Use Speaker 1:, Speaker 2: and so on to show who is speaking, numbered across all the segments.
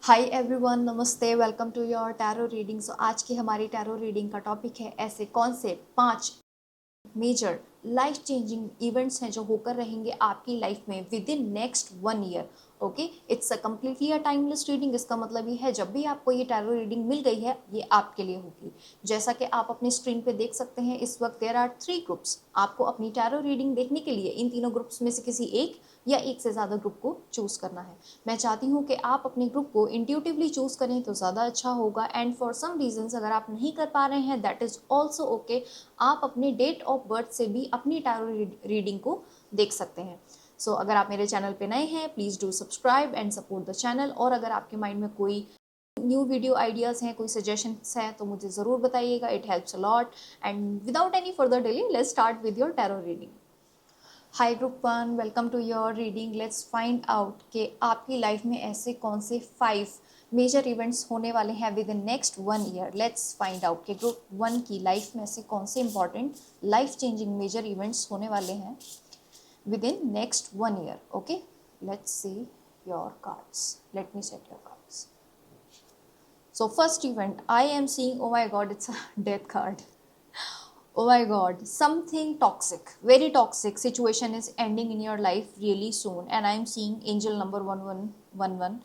Speaker 1: हाय everyone, नमस्ते, welcome to your tarot reading. So आज की हमारी टैरो रीडिंग का टॉपिक है ऐसे कौन से 5 मेजर लाइफ चेंजिंग इवेंट्स हैं जो होकर रहेंगे आपकी लाइफ में with in next 1 year. Okay, it's a completely a timeless reading. इसका मतलब ये है जब भी आपको ये टैरो रीडिंग मिल गई है ये आपके लिए होगी। जैसा कि आप अपनी स्क्रीन पे देख सकते हैं इस वक्त देयर आर 3 ग्रुप्स। आपको अपनी टैरो रीडिंग देखने के लिए इन तीनों ग्रुप्स में से किसी एक या एक से ज़्यादा ग्रुप को चूज़ करना है। मैं चाहती हूँ कि आप अपने ग्रुप को इंट्यूटिवली चूज़ करें तो ज़्यादा अच्छा होगा। एंड फॉर सम रीजंस अगर आप नहीं कर पा रहे हैं दैट इज़ ऑल्सो ओके। आप अपने डेट ऑफ बर्थ से भी अपनी टैरो रीडिंग को देख सकते हैं। सो अगर आप मेरे चैनल पे नए हैं please do subscribe and support the channel. और अगर आपके माइंड में कोई न्यू वीडियो आइडियाज़ हैं, कोई सजेशंस हैं तो मुझे ज़रूर बताइएगा। It helps a lot. And without any further delay let's start with your tarot reading. Hi group 1, welcome to your reading. Let's find out कि आपकी लाइफ में ऐसे कौन से 5 मेजर इवेंट्स होने वाले हैं within next 1 year. Let's find out कि ग्रुप 1 की लाइफ में ऐसे कौन से important life changing major events होने वाले हैं within next 1 year. Okay, let's see your cards. Let me set your cards. So first event I am seeing, oh my god, it's a death card. Oh my god, something toxic, very toxic situation is ending in your life really soon. And I am seeing angel number 1111.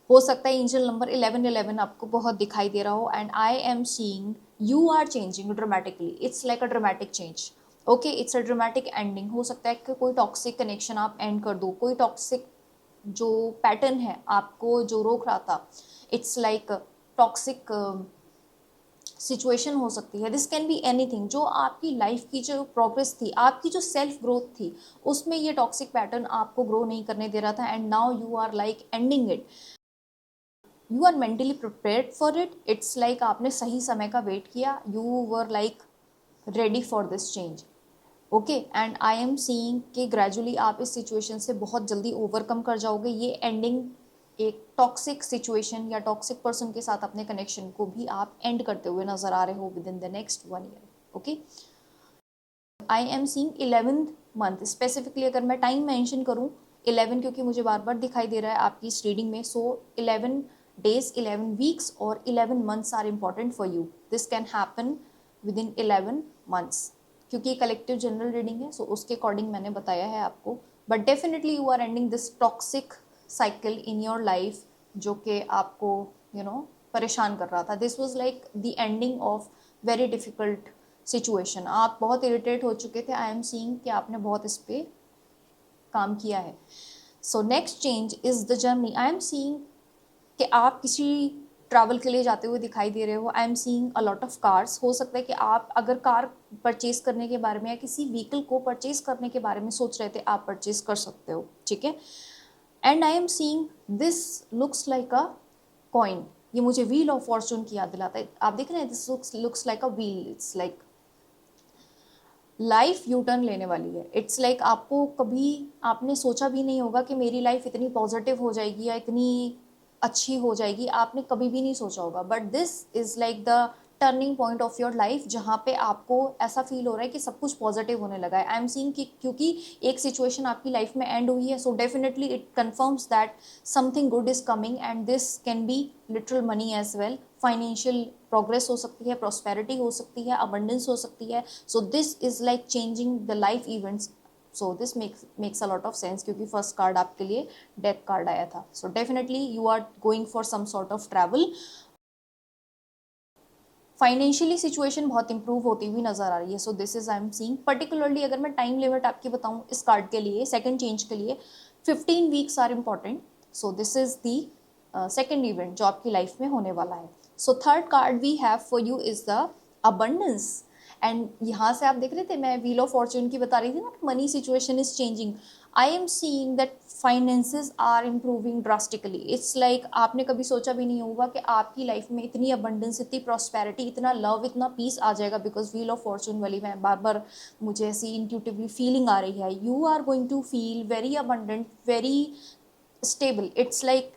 Speaker 1: हो सकता है angel number 1111 आपको बहुत दिखाई दे रहा हो। And I am seeing you are changing dramatically. It's like a dramatic change. Okay, it's a dramatic ending. हो सकता है कि कोई टॉक्सिक कनेक्शन आप एंड कर दो, कोई टॉक्सिक जो पैटर्न है आपको जो रोक रहा था, इट्स लाइक टॉक्सिक सिचुएशन हो सकती है। This can be anything. जो आपकी लाइफ की जो प्रोग्रेस थी, आपकी जो सेल्फ ग्रोथ थी, उसमें ये टॉक्सिक पैटर्न आपको ग्रो नहीं करने दे रहा था। And now you are like ending it. You are mentally prepared for it. It's like आपने सही समय का वेट किया। You were like ready for this change. Okay, and I am seeing कि ग्रेजुअली आप इस सिचुएशन से बहुत जल्दी ओवरकम कर जाओगे। ये एंडिंग एक टॉक्सिक सिचुएशन या टॉक्सिक पर्सन के साथ अपने कनेक्शन को भी आप एंड करते हुए नजर आ रहे हो with in the next 1 year. Okay, I am seeing 11th month specifically. अगर मैं टाइम मेंशन करूं 11 क्योंकि मुझे बार बार दिखाई दे रहा है आपकी इस रीडिंग में। सो 11 days, 11 weeks और 11 months are important for you. This can happen within 11 months. क्योंकि कलेक्टिव जनरल रीडिंग है, सो उसके अकॉर्डिंग मैंने बताया है आपको। But definitely you are ending this toxic cycle in your life जो कि आपको परेशान कर रहा था। This was like the ending of very difficult situation. आप बहुत इरिटेट हो चुके थे। आई एम सीइंग कि आपने बहुत इस पर काम किया है। So next change is the journey. I am seeing कि आप किसी ट्रैवल के लिए जाते हुए दिखाई दे रहे हो। आई am seeing a lot of cars. हो सकता है कि आप अगर कार परचेज करने के बारे में या किसी व्हीकल को परचेज करने के बारे में सोच रहे थे, आप परचेज कर सकते हो। ठीक है, and I am seeing this looks like a coin. ये मुझे व्हील ऑफ फॉर्चून की याद दिलाता है। आप देख रहे हैं, this looks like a wheel. It's like life U turn लेने वाली है। इट्स लाइक आपको कभी आपने सोचा भी नहीं होगा कि मेरी लाइफ इतनी पॉजिटिव हो जाएगी या इतनी अच्छी हो जाएगी। आपने कभी भी नहीं सोचा होगा। But this is like the turning point of your life जहाँ पे आपको ऐसा फील हो रहा है कि सब कुछ पॉजिटिव होने लगा है। आई एम सीइंग कि क्योंकि एक सिचुएशन आपकी लाइफ में एंड हुई है, so definitely it confirms that something good is coming. And this can be literal money as well. Financial progress हो सकती है, प्रॉस्पेरिटी हो सकती है, अबंडेंस हो सकती है। So this is like changing the life events. So this makes a lot of sense क्योंकि फर्स्ट कार्ड आपके लिए डेथ कार्ड आया था। So definitely you are going for some sort of travel. Financially situation बहुत improve होती हुई नजर आ रही है। So this is I am seeing particularly. अगर मैं टाइम लिमिट आपकी बताऊं इस कार्ड के लिए, सेकंड चेंज के लिए 15 weeks are important. So this is the second event जो आपकी लाइफ में होने वाला है। So third card we have for you is the abundance. And यहाँ से आप देख रहे थे मैं व्हील ऑफ फॉर्चून की बता रही थी ना, money situation is changing. I am seeing that finances are improving drastically. It's like आपने कभी सोचा भी नहीं होगा कि आपकी लाइफ में इतनी अबंडेंस, इतनी प्रॉस्पेरिटी, इतना लव, इतना पीस आ जाएगा। बिकॉज व्हील ऑफ फॉर्चून वाली मैं बार बार मुझे ऐसी इंट्यूटिवली फीलिंग आ रही है। You are going to feel very abundant, very stable. It's like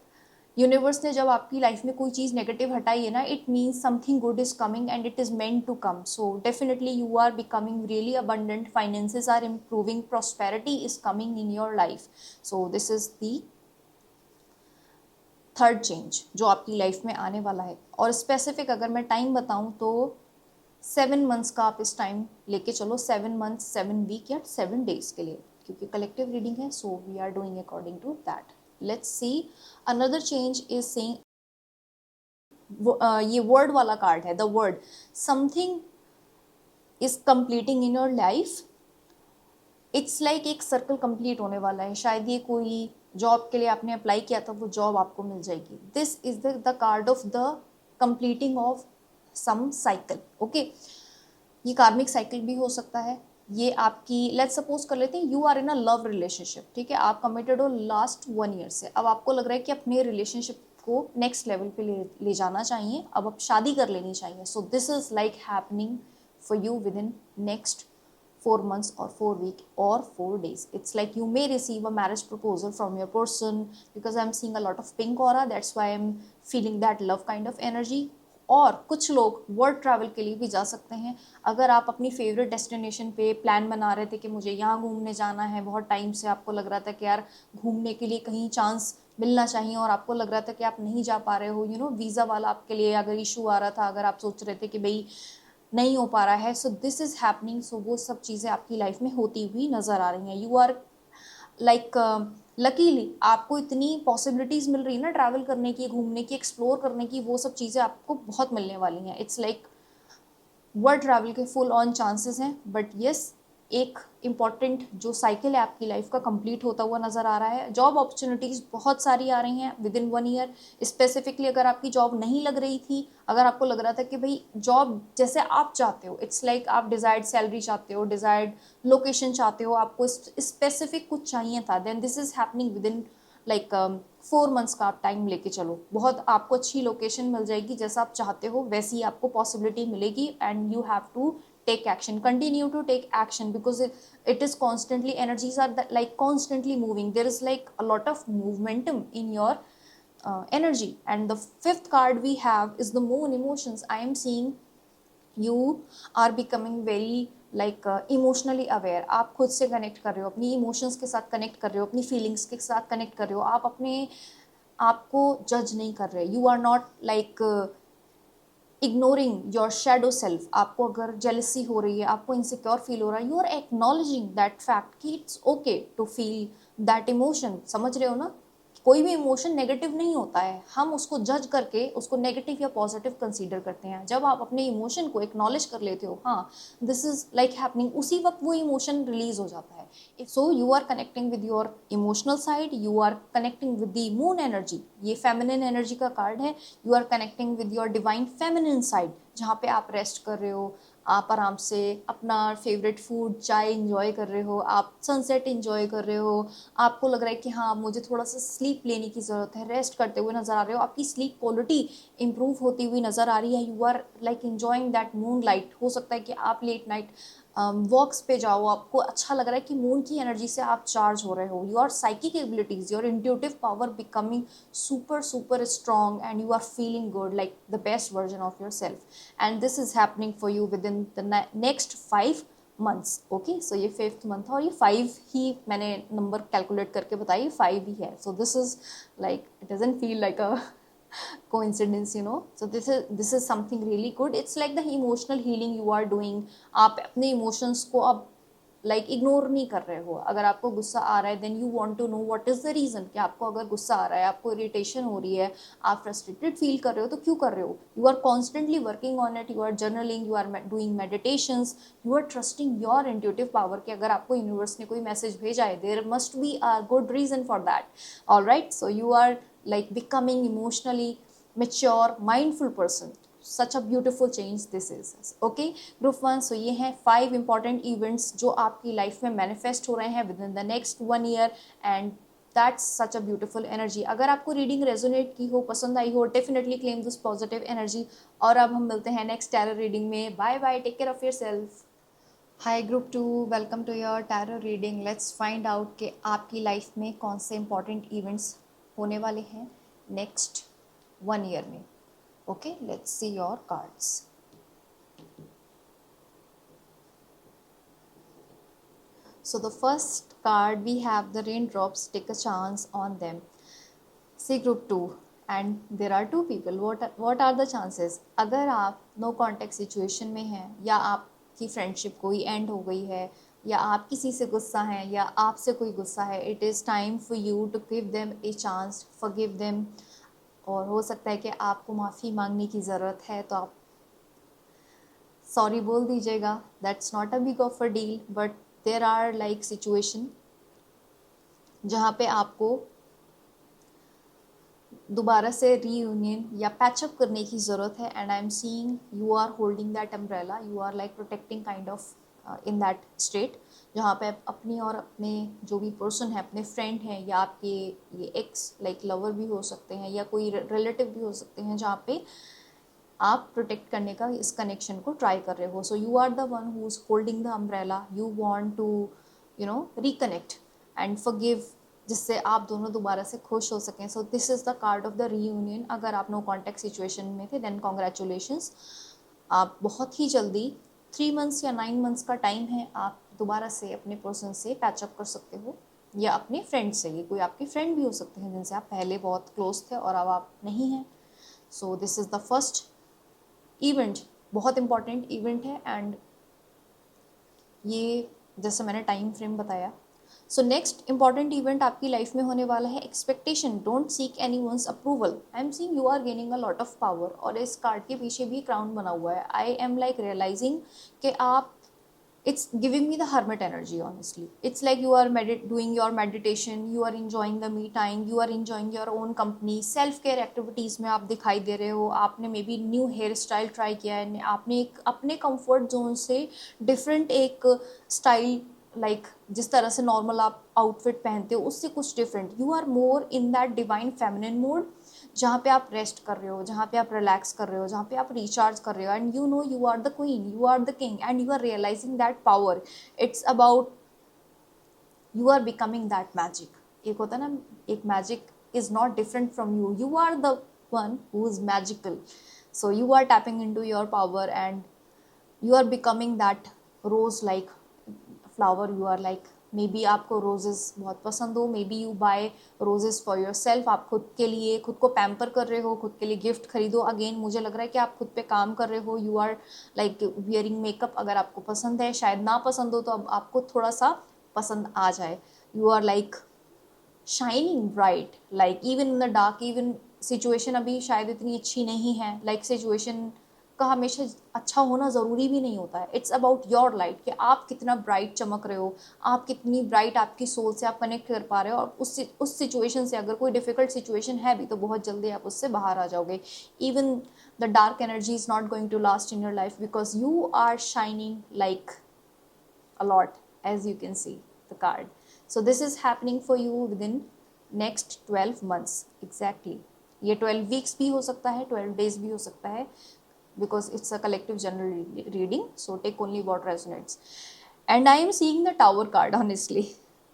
Speaker 1: universe ने जब आपकी लाइफ में कोई चीज़ नेगेटिव हटाई है ना, it means something good is coming and it is meant to come. So definitely you are becoming really abundant, finances are improving, prosperity is coming in your life. So this is the third change जो आपकी life में आने वाला है। और specific अगर मैं time बताऊं तो 7 मंथ्स का आप इस टाइम लेके चलो, 7 मंथ्स 7 वीक या 7 डेज के लिए, क्योंकि कलेक्टिव रीडिंग है, so we are doing according to that. Let's see another change is saying, ये वर्ड वाला कार्ड है, the word something is completing in your life. It's like एक सर्कल कंप्लीट होने वाला है। शायद ये कोई जॉब के लिए आपने अप्लाई किया था, वो जॉब आपको मिल जाएगी। This is the card of the completing of some cycle. Okay, ये कार्मिक साइकिल भी हो सकता है। ये आपकी, लेट्स सपोज कर लेते हैं you are in a love relationship, ठीक है, आप कमिटेड हो लास्ट 1 ईयर से। अब आपको लग रहा है कि अपने रिलेशनशिप को नेक्स्ट लेवल पे ले जाना चाहिए, अब आप शादी कर लेनी चाहिए। सो this is like happening for you within next 4 months or 4 weeks or 4 days. It's like you may receive a marriage proposal from your person, because I'm seeing a lot of pink aura, that's why I'm feeling that love kind of energy. और कुछ लोग world travel के लिए भी जा सकते हैं। अगर आप अपनी फेवरेट डेस्टिनेशन पे प्लान बना रहे थे कि मुझे यहाँ घूमने जाना है, बहुत टाइम से आपको लग रहा था कि यार घूमने के लिए कहीं चांस मिलना चाहिए, और आपको लग रहा था कि आप नहीं जा पा रहे हो, यू नो वीज़ा वाला आपके लिए अगर इशू आ रहा था, अगर आप सोच रहे थे कि भाई नहीं हो पा रहा है, सो दिस इज हैपनिंग। सो वो सब चीज़ें आपकी लाइफ में होती हुई नज़र आ रही हैं। यू आर लाइक लकीली आपको इतनी पॉसिबिलिटीज़ मिल रही है ना ट्रैवल करने की, घूमने की, एक्सप्लोर करने की, वो सब चीज़ें आपको बहुत मिलने वाली हैं। इट्स लाइक वर्ल्ड ट्रैवल के फुल ऑन चांसेस हैं। बट येस, एक इम्पॉर्टेंट जो साइकिल है आपकी लाइफ का कंप्लीट होता हुआ नज़र आ रहा है। जॉब अपॉर्चुनिटीज़ बहुत सारी आ रही हैं विद इन 1 ईयर। स्पेसिफिकली अगर आपकी जॉब नहीं लग रही थी, अगर आपको लग रहा था कि भाई जॉब जैसे आप चाहते हो, इट्स लाइक आप डिज़ायर्ड सैलरी चाहते हो, डिज़ायर्ड लोकेशन चाहते हो, आपको स्पेसिफिक कुछ चाहिए था, then this is happening within like 4 months का आप टाइम लेके चलो, बहुत आपको अच्छी लोकेशन मिल जाएगी, जैसा आप चाहते हो वैसी आपको पॉसिबिलिटी मिलेगी। And you have to take action, continue to take action, because it is constantly, energies are that, like constantly moving, there is like a lot of momentum in your energy. And the fifth card we have is the moon emotions. I am seeing you are becoming very like emotionally aware. आप खुद से connect कर रहे हो, अपनी emotions के साथ connect कर रहे हो, अपनी फीलिंग्स के साथ कनेक्ट कर रहे हो, आप अपने आपको जज नहीं कर रहे। You are not like ignoring your shadow self. आपको अगर जेलसी हो रही है, आपको इनसिक्योर फील हो रहा है, you are acknowledging that fact कि it's okay to feel that emotion. समझ रहे हो ना, कोई भी इमोशन नेगेटिव नहीं होता है, हम उसको जज करके उसको नेगेटिव या पॉजिटिव कंसीडर करते हैं। जब आप अपने इमोशन को एक्नॉलेज कर लेते हो, हाँ दिस इज लाइक हैपनिंग, उसी वक्त वो इमोशन रिलीज हो जाता है। So you are connecting with your emotional side, you are connecting with the moon energy, ये फेमिनिन एनर्जी का कार्ड है। You are connecting with your divine feminine side, जहाँ पे आप रेस्ट कर रहे हो, आप आराम से अपना फेवरेट फूड चाय इंजॉय कर रहे हो, आप सनसेट इंजॉय कर रहे हो, आपको लग रहा है कि हाँ मुझे थोड़ा सा स्लीप लेने की ज़रूरत है, रेस्ट करते हुए नज़र आ रहे हो, आपकी स्लीप क्वालिटी इंप्रूव होती हुई नज़र आ रही है। You are like enjoying that moonlight. हो सकता है कि आप लेट नाइट वॉक्स पे जाओ, आपको अच्छा लग रहा है कि मून की एनर्जी से आप चार्ज हो रहे हो। Your psychic abilities, your intuitive power becoming super super strong, and you are feeling good like the best version of your self. And this is happening for you within the next 5 months. Okay, so ये 5th month, और ये 5 ही मैंने number calculate करके बताई, 5 ही है। So this is like it doesn't feel like a coincidence, you know. So this is something really good. It's like the emotional healing you are doing. आप अपने emotions को अब लाइक इग्नोर नहीं कर रहे हो। अगर आपको गुस्सा आ रहा है, then you want to know what is the reason, कि आपको अगर गुस्सा आ रहा है, आपको इरिटेशन हो रही है, आप फ्रस्ट्रेटेड फील कर रहे हो, तो क्यों कर रहे हो। You are constantly working on it, you are journaling, you are doing meditations, you are trusting your intuitive power कि अगर आपको यूनिवर्स ने कोई मैसेज भेजा है, there must be a good reason for that. All right, so you are like becoming emotionally mature mindful person. Such a beautiful change this is. Okay, group 1, so ये हैं 5 important events जो आपकी life में manifest हो रहे हैं within the next 1 year, and that's such a beautiful energy. अगर आपको रीडिंग रेजोनेट की हो, पसंद आई हो, definitely claim this positive energy. और अब हम मिलते हैं नेक्स्ट टैरो रीडिंग में। Bye bye, take care of your self. Hi group 2, welcome to your tarot reading. Let's find out कि आपकी लाइफ में कौन से इंपॉर्टेंट इवेंट्स होने वाले हैं नेक्स्ट 1 ईयर में। Okay, let's see your cards. So the first card we have the raindrops, take a chance on them. See group 2, and there are two people. What are the chances? अगर आप no contact situation में हैं या आपकी friendship कोई and हो गई है या आप किसी से गुस्सा हैं या आपसे कोई गुस्सा है, it is time for you to give them a chance, forgive them. और हो सकता है कि आपको माफ़ी मांगने की ज़रूरत है तो आप सॉरी बोल दीजिएगा. That's not a big of a deal, but there are like situation जहाँ पे आपको दोबारा से रीयूनियन या पैचअप करने की ज़रूरत है. And I am seeing you are holding that umbrella, you are like protecting kind of in that state, जहाँ पे आप अपनी और अपने जो भी पर्सन है, अपने फ्रेंड हैं या आपके ये एक्स लाइक लवर भी हो सकते हैं या कोई रिलेटिव भी हो सकते हैं, जहाँ पे आप प्रोटेक्ट करने का इस कनेक्शन को ट्राई कर रहे हो. So you are the one who is holding the umbrella, you want to reconnect and forgive, जिससे आप दोनों दोबारा से खुश हो सकें. So this is the card of the reunion. अगर आप नो कॉन्टैक्ट सिचुएशन में थे देन कॉन्ग्रेचुलेशंस. आप बहुत ही जल्दी 3 मंथ्स या 9 मंथ्स का टाइम है, आप दोबारा से अपने पर्सन से पैचअप कर सकते हो या अपने फ्रेंड से. ये कोई आपके फ्रेंड भी हो सकते हैं जिनसे आप पहले बहुत क्लोज थे और अब आप नहीं हैं. So this is the first event. बहुत इंपॉर्टेंट इवेंट है एंड ये जैसे मैंने टाइम फ्रेम बताया. सो नेक्स्ट इंपॉर्टेंट इवेंट आपकी लाइफ में होने वाला है expectation. Don't seek anyone's approval. I am seeing you are gaining a lot of power. और इस कार्ड के पीछे भी क्राउन बना हुआ है. आई एम लाइक रियलाइजिंग कि आप, it's giving me the hermit energy, honestly. It's like you are doing your meditation, you are enjoying the me time, you are enjoying your own company. self care activities में आप दिखाई दे रहे हो. आपने maybe new hair style try किया है, आपने एक अपने कंफर्ट जोन से डिफरेंट एक स्टाइल लाइक जिस तरह से नॉर्मल आप आउटफिट पहनते हो उससे कुछ different. You are more in that divine feminine mode, जहाँ पे आप रेस्ट कर रहे हो, जहाँ पे आप रिलैक्स कर रहे हो, जहाँ पे आप रिचार्ज कर रहे हो. And you know you are the queen, you are the king and you are realising that power. It's about you are becoming that magic. एक होता है ना, एक magic is not different from you, you are the one who is magical. So you are tapping into your power and you are becoming that rose like flower. You are like, maybe आपको roses बहुत पसंद हो, maybe you buy roses for your self. आप खुद के लिए खुद को पैम्पर कर रहे हो, खुद के लिए गिफ्ट खरीदो. अगेन मुझे लग रहा है कि आप खुद पे काम कर रहे हो. You are like wearing makeup. अगर आपको पसंद है, शायद ना पसंद हो तो अब आपको थोड़ा सा पसंद आ जाए. You are like shining bright, like even in the dark. Even situation अभी शायद इतनी अच्छी नहीं है, लाइक सिचुएशन का हमेशा अच्छा होना ज़रूरी भी नहीं होता है. इट्स अबाउट योर लाइट, कि आप कितना ब्राइट चमक रहे हो, आप कितनी ब्राइट आपकी सोल से आप कनेक्ट कर पा रहे हो. और उस सिचुएशन से, अगर कोई डिफिकल्ट सिचुएशन है भी, तो बहुत जल्दी आप उससे बाहर आ जाओगे. Even the dark energy is not going to last in your life because you are shining like a lot, as you can see the card. So this is happening for you within next 12 months exactly. ये 12 weeks भी हो सकता है, 12 days भी हो सकता है, because it's a collective general reading, so take only what resonates. And I am seeing the Tower card, honestly,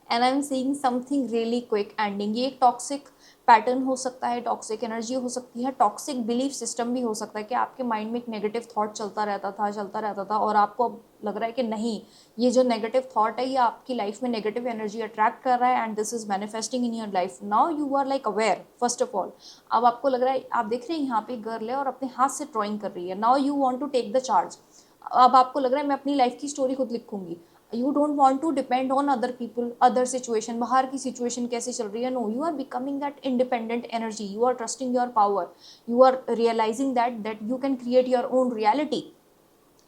Speaker 1: and I am seeing something really quick ending. ये एक टॉक्सिक पैटर्न हो सकता है, टॉक्सिक एनर्जी हो सकती है, toxic belief system भी हो सकता है कि आपके माइंड में एक नेगेटिव थॉट चलता रहता था और आपको अब लग रहा है कि नहीं, ये जो नेगेटिव थॉट है ये आपकी लाइफ में नेगेटिव एनर्जी अट्रैक्ट कर रहा है and this is manifesting in your life. Now you are like aware. First of all, अब आपको लग रहा है, आप देख रहे हैं यहाँ पे गर्ल है और अपने हाथ से ड्रॉइंग कर रही है. Now you want to take the charge. अब आपको लग रहा है मैं अपनी लाइफ की स्टोरी खुद लिखूंगी. You don't want to depend on other people, other situation, बाहर की सिचुएशन कैसे चल रही है. No, you are becoming that independent energy. You are trusting your power. You are realising that you can create your own reality.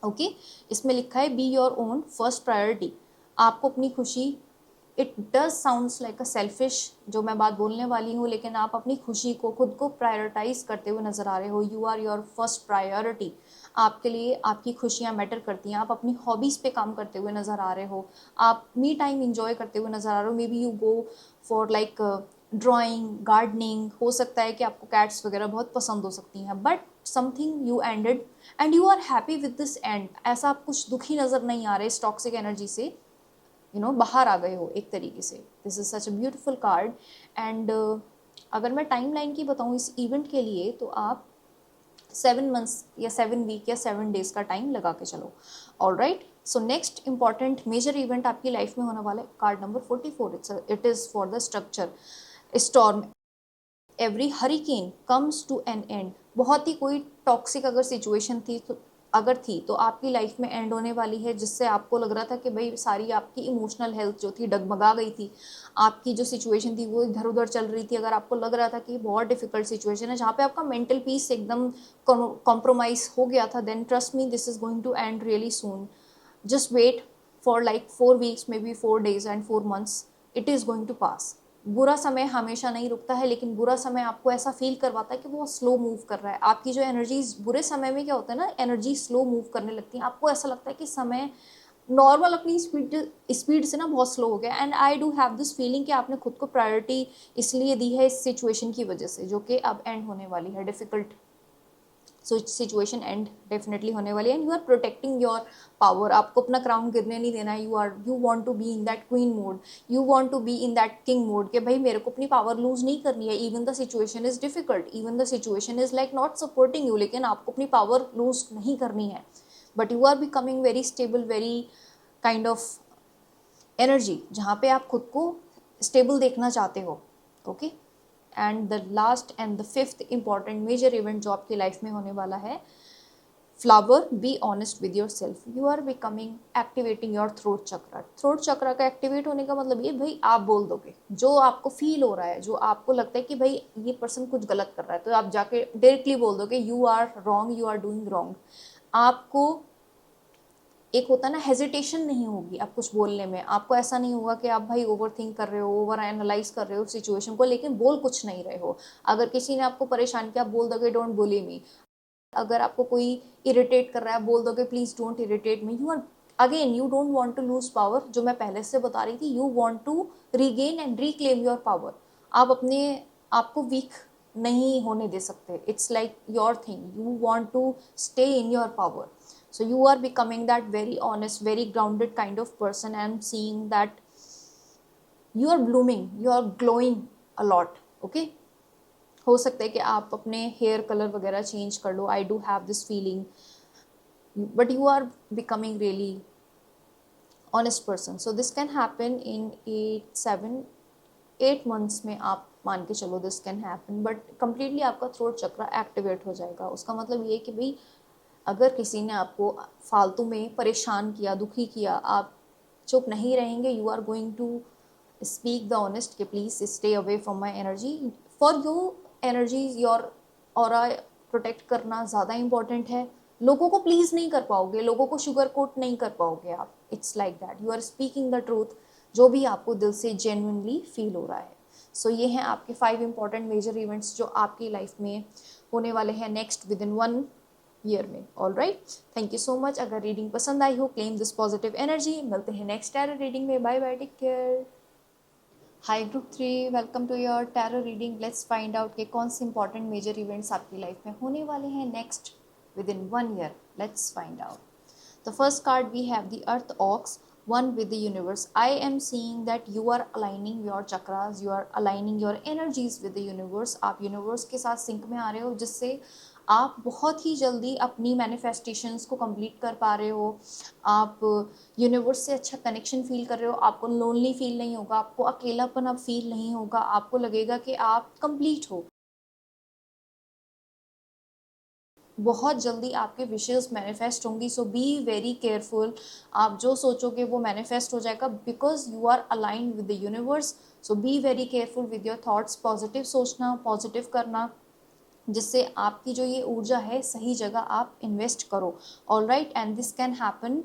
Speaker 1: Okay, इसमें लिखा है be your own first priority. आपको अपनी खुशी, it does sounds like a selfish जो मैं बात बोलने वाली हूँ, लेकिन आप अपनी खुशी को, खुद को प्रायोरिटाइज करते हुए नजर आ रहे हो. You are your first priority. आपके लिए आपकी खुशियाँ मैटर करती हैं. आप अपनी हॉबीज़ पे काम करते हुए नज़र आ रहे हो. आप मी टाइम इंजॉय करते हुए नज़र आ रहे हो. Maybe you go for like drawing, gardening. हो सकता है कि आपको कैट्स वगैरह बहुत पसंद हो सकती हैं, but something you ended and you are happy with this end. ऐसा आप कुछ दुखी नज़र नहीं आ रहे इस टॉक्सिक एनर्जी से. बाहर आ गए हो एक तरीके से. This is such a beautiful card. And अगर मैं टाइम लाइन की बताऊँ इस इवेंट के लिए, तो आप 7 मंथ्स या 7 वीक या 7 डेज का टाइम लगा के चलो. All right, so next important major event आपकी लाइफ में होने वाला है card number 44. It is for the structure storm. Every hurricane comes to an end. बहुत ही कोई टॉक्सिक अगर सिचुएशन थी तो आपकी लाइफ में एंड होने वाली है, जिससे आपको लग रहा था कि भाई सारी आपकी इमोशनल हेल्थ जो थी डगमगा गई थी, आपकी जो सिचुएशन थी वो इधर उधर चल रही थी, अगर आपको लग रहा था कि बहुत डिफिकल्ट सिचुएशन है जहाँ पे आपका मेंटल पीस एकदम कॉम्प्रोमाइज हो गया था, then trust me this is going to end really soon. Just wait for like 4 weeks, maybe 4 days and 4 months, it is going to pass. बुरा समय हमेशा नहीं रुकता है, लेकिन बुरा समय आपको ऐसा फील करवाता है कि वो स्लो मूव कर रहा है। आपकी जो एनर्जीज बुरे समय में क्या होता है ना, एनर्जी स्लो मूव करने लगती है, आपको ऐसा लगता है कि समय नॉर्मल अपनी स्पीड से ना बहुत स्लो हो गया। And I do have this feeling कि आपने खुद को प्रायोरिटी इसलिए दी है इस सिचुएशन की वजह से, जो कि अब एंड होने वाली है, डिफिकल्ट सिचुएशन एंड डेफिनेटली होने वाली है। And you are protecting your power, आपको अपना क्राउन गिरने नहीं देना है। You want to be in that queen mode, you want to be in that king mode कि भाई मेरे को अपनी पावर लूज नहीं करनी है। Even the situation is difficult, even the situation is like not supporting you, लेकिन आपको अपनी पावर लूज नहीं करनी है। But you are becoming very stable, very kind of energy जहाँ पे आप खुद को स्टेबल देखना चाहते हो। Okay, and the last and the fifth important major event जो आपकी लाइफ में होने वाला है, flower, be honest with your self. You are becoming activating your throat chakra. Throat chakra का एक्टिवेट होने का मतलब ये भाई आप बोल दोगे जो आपको फील हो रहा है, जो आपको लगता है कि भाई ये पर्सन कुछ गलत कर रहा है, तो आप जाके डायरेक्टली बोल दोगे you are wrong, you are doing wrong. आपको एक होता है ना हेजिटेशन नहीं होगी आप कुछ बोलने में, आपको ऐसा नहीं होगा कि आप भाई ओवर थिंक कर रहे हो, ओवर एनालाइज कर रहे हो सिचुएशन को, लेकिन बोल कुछ नहीं रहे हो। अगर किसी ने आपको परेशान किया आप बोल दोगे डोंट बुली मी। अगर आपको कोई इरिटेट कर रहा है बोल दोगे please don't irritate me. You are again, you don't want to lose power, जो मैं पहले से बता रही थी, you want to regain and reclaim your power. आप अपने आपको वीक नहीं होने दे सकते, it's like your thing, you want to stay in your power. So you are becoming that very honest, very grounded kind of person. I am seeing that you are blooming, you are glowing a lot. Okay, हो सकता है कि आप अपने hair colour वगैरह change कर लो, I do have this feeling, but you are becoming really honest person. So this can happen in 8 months में, आप मान के चलो this can happen, but completely आपका थ्रोट चक्रा एक्टिवेट हो जाएगा। उसका मतलब ये कि भाई अगर किसी ने आपको फालतू में परेशान किया, दुखी किया, आप चुप नहीं रहेंगे। You are going to speak the honest कि please stay away from my energy. For you energy, your aura protect करना ज़्यादा इंपॉर्टेंट है। लोगों को प्लीज नहीं कर पाओगे, लोगों को शुगर कोट नहीं कर पाओगे आप। It's like that, you are speaking the truth, जो भी आपको दिल से जेन्युइनली फील हो रहा है। सो ये हैं आपके 5 इंपॉर्टेंट मेजर इवेंट्स जो आपकी लाइफ में होने वाले हैं नेक्स्ट विद इन 1 ईयर में। All right, thank you so much. अगर रीडिंग पसंद आई हो, क्लेम दिस पॉजिटिव एनर्जी। मिलते हैं नेक्स्ट टैरो रीडिंग में। Bye bye, take care. Hi group 3, welcome to your tarot reading. Let's find out कि कौन से इंपॉर्टेंट मेजर इवेंट्स आपकी लाइफ में होने वाले हैं next within 1 year. Let's find out. The first card we have the earth ox, one with the universe. I am seeing that you are aligning your chakras, you are aligning your energies with the universe. आप universe के साथ sink में आ रहे हो, जिससे आप बहुत ही जल्दी अपनी मैनिफेस्टेशंस को कंप्लीट कर पा रहे हो। आप यूनिवर्स से अच्छा कनेक्शन फील कर रहे हो, आपको लोनली फील नहीं होगा, आपको अकेलापन अब फील नहीं होगा, आपको लगेगा कि आप कंप्लीट हो। बहुत जल्दी आपके विशेस मैनिफेस्ट होंगी। सो बी वेरी केयरफुल, आप जो सोचोगे वो मैनिफेस्ट हो जाएगा, because you are aligned with the universe. So be very careful with your thoughts, positive सोचना, पॉजिटिव करना, जिससे आपकी जो ये ऊर्जा है सही जगह आप इन्वेस्ट करो। All right, and this can happen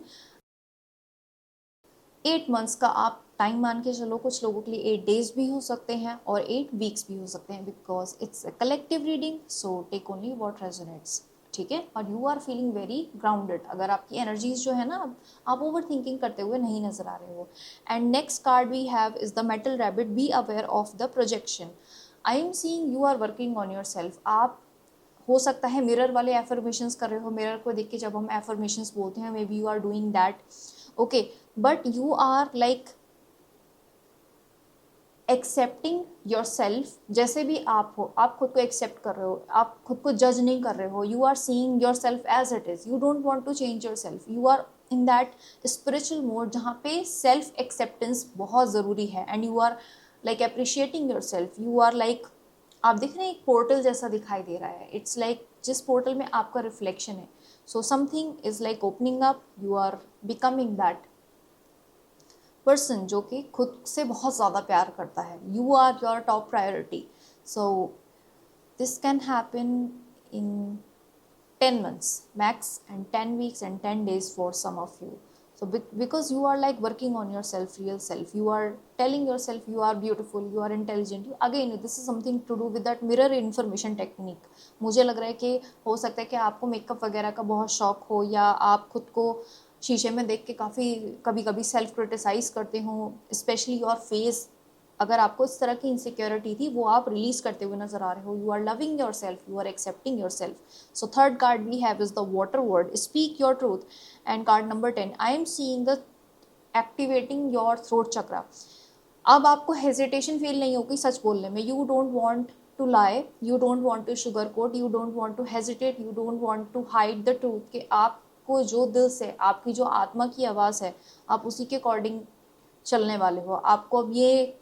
Speaker 1: 8 months का आप टाइम मान के चलो। कुछ लोगों के लिए 8 days भी हो सकते हैं और 8 weeks भी हो सकते हैं, because it's a collective reading. So take only what resonates, ठीक है। और you are feeling very grounded, अगर आपकी एनर्जीज जो है ना, आप ओवर थिंकिंग करते हुए नहीं नजर आ रहे हो। And next card we have is the metal rabbit, be aware of the projection. I am seeing you are working on your self. आप हो सकता है मिरर वाले एफर्मेशंस कर रहे हो, मिरर को देख के जब हम एफर्मेशंस बोलते हैं, maybe you are doing that, okay, but you are like accepting your self, जैसे भी आप हो, आप खुद को एक्सेप्ट कर रहे हो, आप खुद को जज नहीं कर रहे हो। You are seeing your self as it is, you don't want to change your self. You are in that spiritual mode जहाँ पे सेल्फ एक्सेप्टेंस बहुत ज़रूरी है। And you are like appreciating your self, you are like आप देख रहे हैं एक पोर्टल जैसा दिखाई दे रहा है, इट्स लाइक जिस पोर्टल में आपका रिफ्लेक्शन है, so something is like opening up, you are becoming that person जो कि खुद से बहुत ज़्यादा प्यार करता है, you are your top priority. So this can happen in 10 months max and 10 weeks and 10 days for some of you. So because you are like working on yourself, real self, you are telling yourself you are beautiful, you are intelligent, you again this is something to do with that mirror information technique। मुझे लग रहा है कि हो सकता है कि आपको मेकअप वगैरह का बहुत शौक हो, या आप खुद को शीशे में देख के काफ़ी कभी कभी सेल्फ क्रिटिसाइज करते हो, स्पेशली योर फेस। अगर आपको इस तरह की इनसिक्योरिटी थी वो आप रिलीज करते हुए नजर आ रहे हो, you are loving your self, you are accepting your self. So third card we have is the water word, speak your truth. And card number 10, I am seeing the activating your throat chakra. अब आपको hesitation feel नहीं होगी सच बोलने में, you don't want to lie, you don't want to sugar coat, you don't want to hesitate, you don't want to hide the truth. कि आपको जो दिल से, आपकी जो आत्मा की आवाज़ है, आप उसी के अकॉर्डिंग चलने वाले हो। आपको अब ये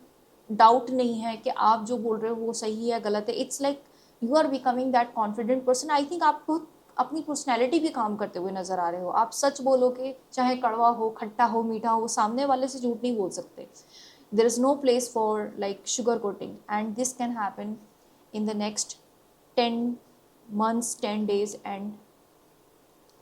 Speaker 1: डाउट नहीं है कि आप जो बोल रहे हो वो सही है गलत है, it's like you are becoming that confident person. I think आपको अपनी पर्सनैलिटी भी काम करते हुए नजर आ रहे हो, आप सच बोलोगे, चाहे कड़वा हो, खट्टा हो, मीठा हो, सामने वाले से झूठ नहीं बोल सकते। There is no place for like sugar coating, and this can happen in the next 10 months, 10 days, and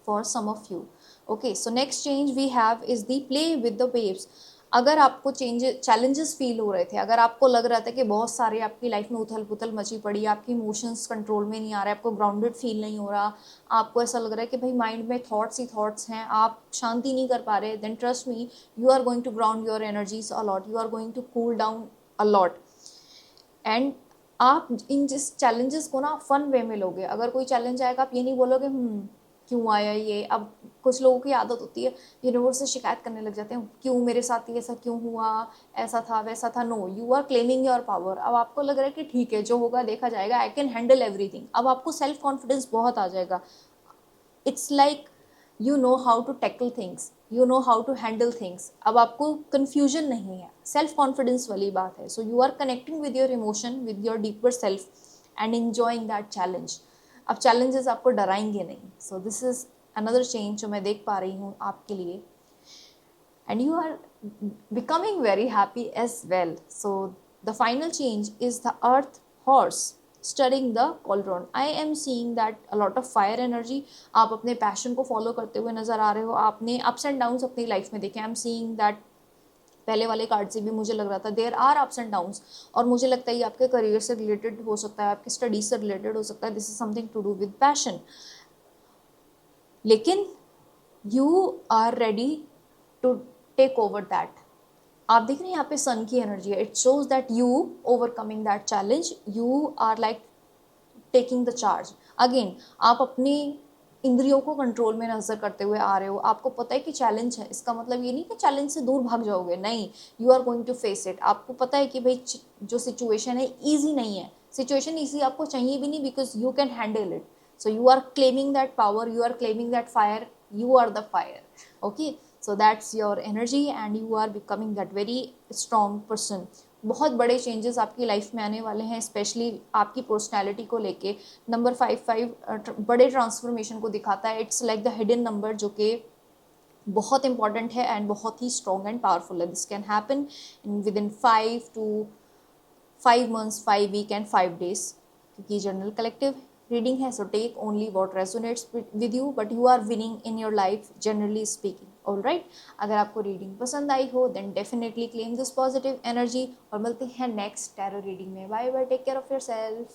Speaker 1: for some of you. Okay, so next change we have is the play with the waves। अगर आपको challenges feel हो रहे थे, अगर आपको लग रहा था कि बहुत सारे आपकी लाइफ में उथल पुथल मची पड़ी, आपकी इमोशंस कंट्रोल में नहीं आ रहे, आपको ग्राउंडेड फील नहीं हो रहा, आपको ऐसा लग रहा है कि भाई माइंड में थॉट्स ही थॉट्स हैं, आप शांति नहीं कर पा रहे, then trust me, you are going to ground your energies a lot, you are going to cool down a lot. And आप इन जिस चैलेंजेस को ना फन वे में लोगे। अगर कोई चैलेंज आएगा आप ये नहीं बोलोगे क्यों आया ये। अब कुछ लोगों की आदत होती है यूनिवर्स से शिकायत करने लग जाते हैं, क्यों मेरे साथ ये ऐसा क्यों हुआ, ऐसा था वैसा था। No, you are claiming your power. अब आपको लग रहा है कि ठीक है जो होगा देखा जाएगा, आई कैन हैंडल एवरीथिंग। अब आपको सेल्फ कॉन्फिडेंस बहुत आ जाएगा। It's like you know how to tackle things, you know how to handle things. अब आपको कन्फ्यूजन नहीं है, सेल्फ कॉन्फिडेंस वाली बात है। So you are connecting with your emotion, with your deeper self, and enjoying that challenge. अब challenges आपको डराएंगे नहीं। So this is another change जो मैं देख पा रही हूँ आपके लिए, and you are becoming very happy as well. So the final change is the earth horse stirring the cauldron। I am seeing that a lot of fire energy। आप अपने पैशन को फॉलो करते हुए नजर आ रहे हो, आपने अप्स एंड डाउन्स अपनी लाइफ में देखे। आई एम सीइंग दैट पहले वाले कार्ड से भी मुझे लग रहा था there are ups and downs, और मुझे लगता है ये आपके करियर से रिलेटेड हो सकता है, आपके स्टडीज से रिलेटेड हो सकता है, this is something to do with passion. लेकिन you are ready to take over that. आप देख रहे हैं यहाँ पे सन की एनर्जी है, it shows that you overcoming that challenge, you are like taking the charge. Again आप अपनी इंद्रियों को कंट्रोल में नजर करते हुए आ रहे हो। आपको पता है कि चैलेंज है, इसका मतलब ये नहीं कि चैलेंज से दूर भाग जाओगे, नहीं, you are going to face it. आपको पता है कि भाई जो सिचुएशन है ईजी नहीं है, सिचुएशन ईजी आपको चाहिए भी नहीं, because you can handle it. So you are claiming that power, you are claiming that fire, you are the fire। okay, so that's your energy and you are becoming that very strong person। बहुत बड़े changes आपकी life में आने वाले हैं, specially आपकी personality को लेके। नंबर 5 बड़े ट्रांसफॉर्मेशन को दिखाता है, it's like the hidden number जो कि बहुत इंपॉर्टेंट है एंड बहुत ही स्ट्रॉन्ग एंड पावरफुल है। This can happen within 5 months, 5 week and 5 days। क्योंकि जनरल कलेक्टिव रीडिंग है, so take only what resonates with you, but you are winning in your life generally speaking. All right, अगर आपको reading पसंद आई हो then definitely claim this positive energy, और मिलते हैं नेक्स्ट टैरो रीडिंग में। Bye bye, take care of your self.